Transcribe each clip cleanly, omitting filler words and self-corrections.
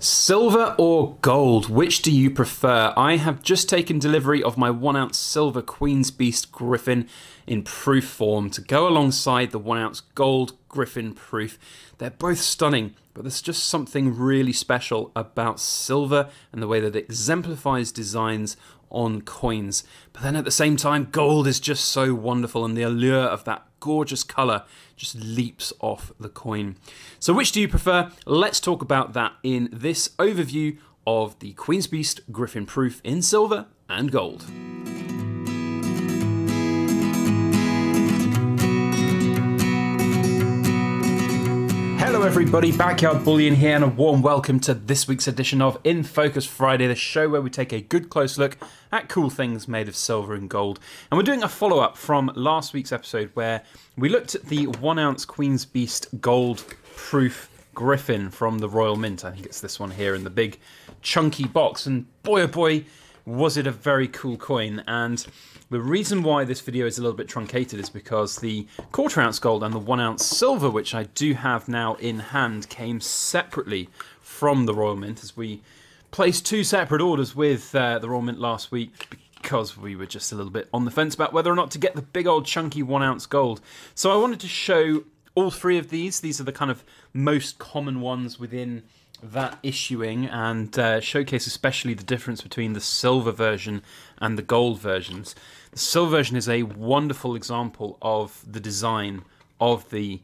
Silver or gold, which do you prefer? I have just taken delivery of my 1 ounce silver Queen's Beast Griffin in proof form to go alongside the 1 ounce gold Griffin proof. They're both stunning, but there's just something really special about silver and the way that it exemplifies designs on coins. But then at the same time, gold is just so wonderful, and the allure of that gorgeous colour just leaps off the coin. So which do you prefer? Let's talk about that in this overview of the Queen's Beast Griffin proof in silver and gold. Hello everybody, Backyard Bullion here, and a warm welcome to this week's edition of In Focus Friday, the show where we take a good close look at cool things made of silver and gold. And we're doing a follow-up from last week's episode where we looked at the 1 ounce Queen's Beast gold proof Griffin from the Royal Mint. I think it's this one here in the big chunky box, and boy oh boy was it a very cool coin. And the reason why this video is a little bit truncated is because the 1/4 ounce gold and the 1 ounce silver, which I do have now in hand, came separately from the Royal Mint, as we placed two separate orders with the Royal Mint last week because we were just a little bit on the fence about whether or not to get the big old chunky 1 ounce gold. So I wanted to show all three of these. These are the kind of most common ones within that issuing, and showcase especially the difference between the silver version and the gold versions. The silver version is a wonderful example of the design of the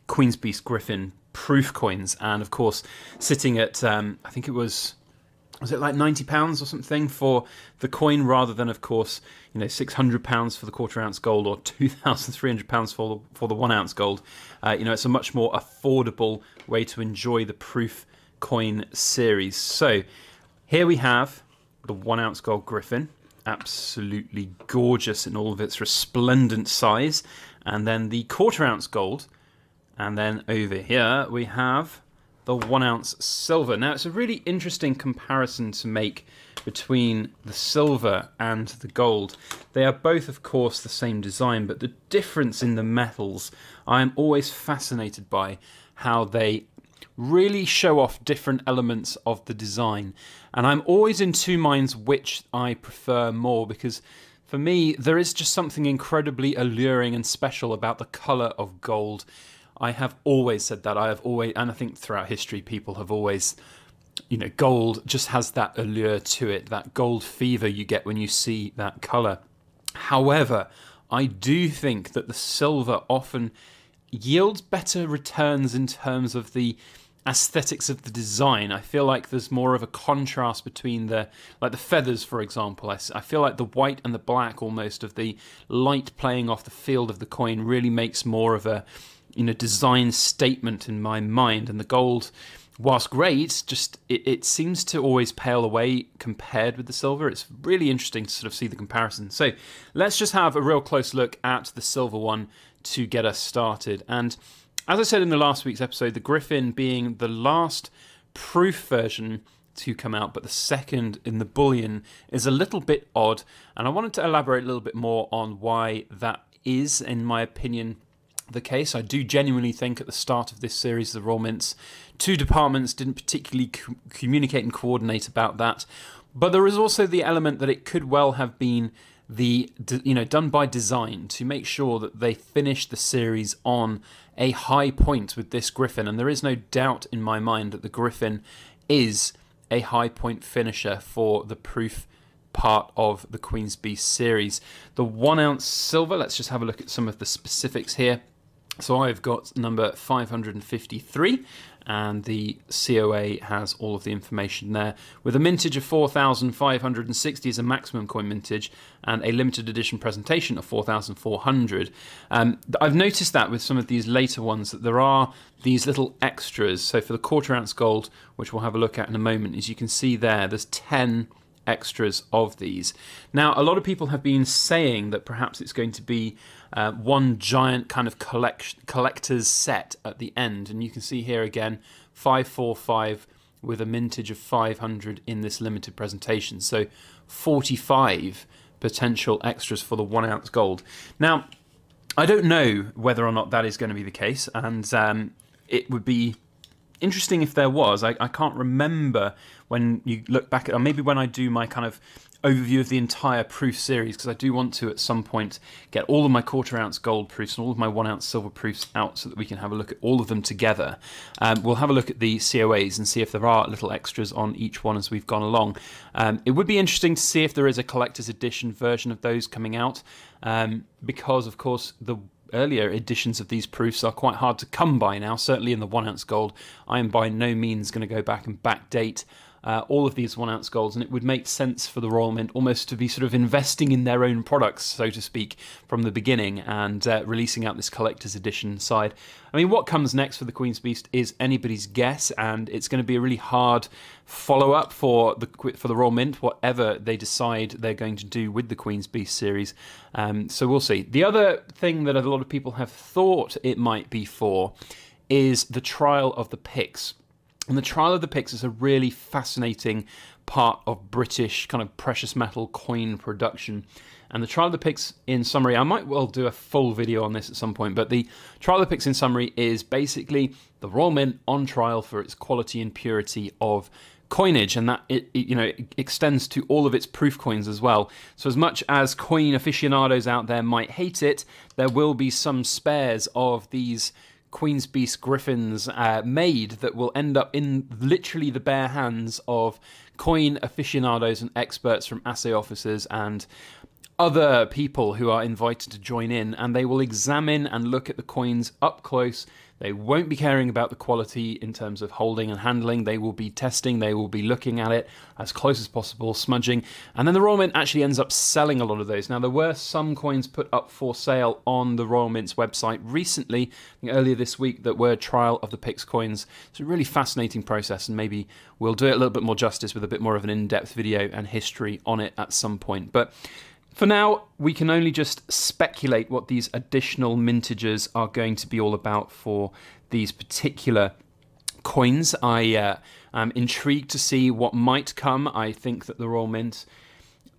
Queen's Beast Griffin proof coins, and of course sitting at I think it was it like £90 or something for the coin, rather than of course £600 for the 1/4 ounce gold or £2,300 for the 1 ounce gold. It's a much more affordable way to enjoy the proof coin series. So here we have the 1 ounce gold Griffin, absolutely gorgeous in all of its resplendent size, and then the 1/4 ounce gold, and then over here we have the 1 ounce silver. Now it's a really interesting comparison to make between the silver and the gold. They are both of course the same design, but the difference in the metals I am always fascinated by, how they really show off different elements of the design, and I'm always in two minds which I prefer more, because for me there is just something incredibly alluring and special about the colour of gold. I have always said that. And I think throughout history people have always, gold just has that allure to it, that gold fever you get when you see that colour. However, I do think that the silver often yields better returns in terms of the aesthetics of the design. I feel like there's more of a contrast between the feathers, for example. I feel like the white and the black almost of the light playing off the field of the coin really makes more of a design statement in my mind. And the gold, whilst great, it seems to always pale away compared with the silver. It's really interesting to sort of see the comparison. So let's just have a real close look at the silver one to get us started. And as I said in the last week's episode, the Griffin being the last proof version to come out, but the second in the bullion, is a little bit odd, and I wanted to elaborate a little bit more on why that is, in my opinion, the case. I do genuinely think at the start of this series, the Royal Mint's two departments didn't particularly communicate and coordinate about that, but there is also the element that it could well have been done by design to make sure that they finish the series on a high point with this Griffin. And there is no doubt in my mind that the Griffin is a high point finisher for the proof part of the Queen's Beast series. The 1 ounce silver, let's just have a look at some of the specifics here. So I've got number 553, and the COA has all of the information there, with a mintage of 4,560 as a maximum coin mintage, and a limited edition presentation of 4,400. I've noticed that with some of these later ones that there are these little extras. So for the 1/4 ounce gold, which we'll have a look at in a moment, as you can see there's 10 extras of these. Now, a lot of people have been saying that perhaps it's going to be one giant kind of collector's set at the end, and you can see here again 545 with a mintage of 500 in this limited presentation, so 45 potential extras for the 1 ounce gold. Now, I don't know whether or not that is going to be the case, and it would be interesting if there was. I can't remember when you look back at, or maybe when I do my kind of overview of the entire proof series, because I do want to at some point get all of my 1/4 ounce gold proofs and all of my 1 ounce silver proofs out so that we can have a look at all of them together. We'll have a look at the COAs and see if there are little extras on each one as we've gone along. It would be interesting to see if there is a collector's edition version of those coming out, because of course the earlier editions of these proofs are quite hard to come by now. Certainly in the 1 ounce gold, I am by no means going to go back and backdate all of these 1 ounce golds, and it would make sense for the Royal Mint almost to be sort of investing in their own products, so to speak, from the beginning, and releasing out this collector's edition side. I mean, what comes next for the Queen's Beast is anybody's guess, and it's going to be a really hard follow-up for the Royal Mint, whatever they decide they're going to do with the Queen's Beast series. So we'll see. The other thing that a lot of people have thought it might be for is the Trial of the Picts. And the Trial of the Picts is a really fascinating part of British kind of precious metal coin production. And the Trial of the Picts, in summary, I might well do a full video on this at some point, but the Trial of the Picts, in summary, is basically the Royal Mint on trial for its quality and purity of coinage, and that it extends to all of its proof coins as well. So as much as coin aficionados out there might hate it, there will be some spares of these Queen's Beast Griffins made that will end up in literally the bare hands of coin aficionados and experts from assay officers and other people who are invited to join in, and they will examine and look at the coins up close. They won't be caring about the quality in terms of holding and handling. They will be testing, they will be looking at it as close as possible, smudging, and then the Royal Mint actually ends up selling a lot of those. Now, there were some coins put up for sale on the Royal Mint's website recently, earlier this week, that were Trial of the Picts coins. It's a really fascinating process, and maybe we'll do it a little bit more justice with a bit more of an in-depth video and history on it at some point. But for now, we can only just speculate what these additional mintages are going to be all about for these particular coins. I am intrigued to see what might come. I think that the Royal Mint,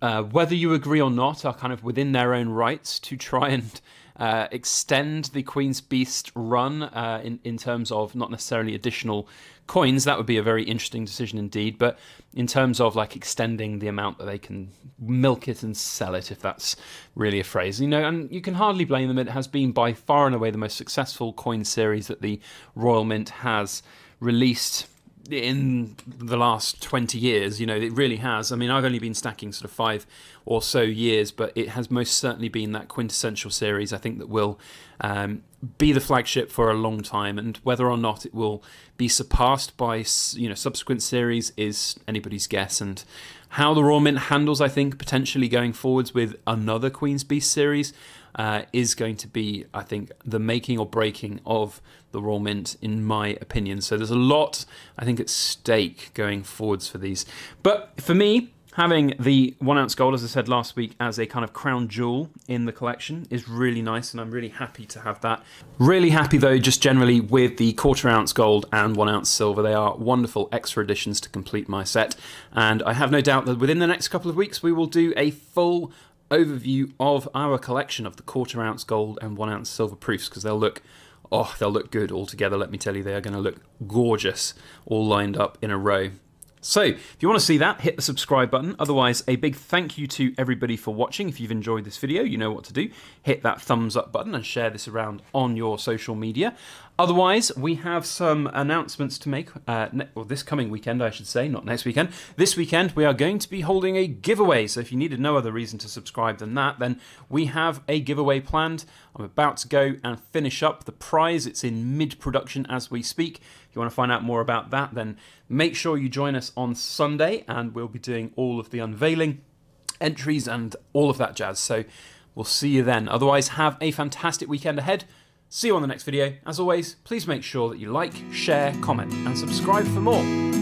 whether you agree or not, are kind of within their own rights to try and extend the Queen's Beast run in terms of not necessarily additional coins. That would be a very interesting decision indeed, but in terms of like extending the amount that they can milk it and sell it, if that's really a phrase, and you can hardly blame them. It has been by far and away the most successful coin series that the Royal Mint has released in the last 20 years. It really has. I mean, I've only been stacking sort of 5 or so years, but it has most certainly been that quintessential series, I think, that will be the flagship for a long time, and whether or not it will be surpassed by subsequent series is anybody's guess. And how the Royal Mint handles, I think, potentially going forwards with another Queen's Beast series is going to be, I think, the making or breaking of the Royal Mint, in my opinion. So there's a lot, I think, at stake going forwards for these. But for me, having the 1 ounce gold, as I said last week, as a kind of crown jewel in the collection is really nice, and I'm really happy to have that. Really happy, though, just generally with the 1/4 ounce gold and 1 ounce silver. They are wonderful extra additions to complete my set, and I have no doubt that within the next couple of weeks we will do a full overview of our collection of the 1/4 ounce gold and 1 ounce silver proofs, because they'll look good all together. Let me tell you, they are going to look gorgeous all lined up in a row. So, if you want to see that, hit the subscribe button. Otherwise, a big thank you to everybody for watching. If you've enjoyed this video, you know what to do. Hit that thumbs up button and share this around on your social media. Otherwise, we have some announcements to make. This coming weekend, I should say, not next weekend. This weekend, we are going to be holding a giveaway. So if you needed no other reason to subscribe than that, then we have a giveaway planned. I'm about to go and finish up the prize. It's in mid-production as we speak. If you want to find out more about that, then make sure you join us on Sunday, and we'll be doing all of the unveiling, entries, and all of that jazz. So we'll see you then. Otherwise, have a fantastic weekend ahead. See you on the next video. As always, please make sure that you like, share, comment, and subscribe for more.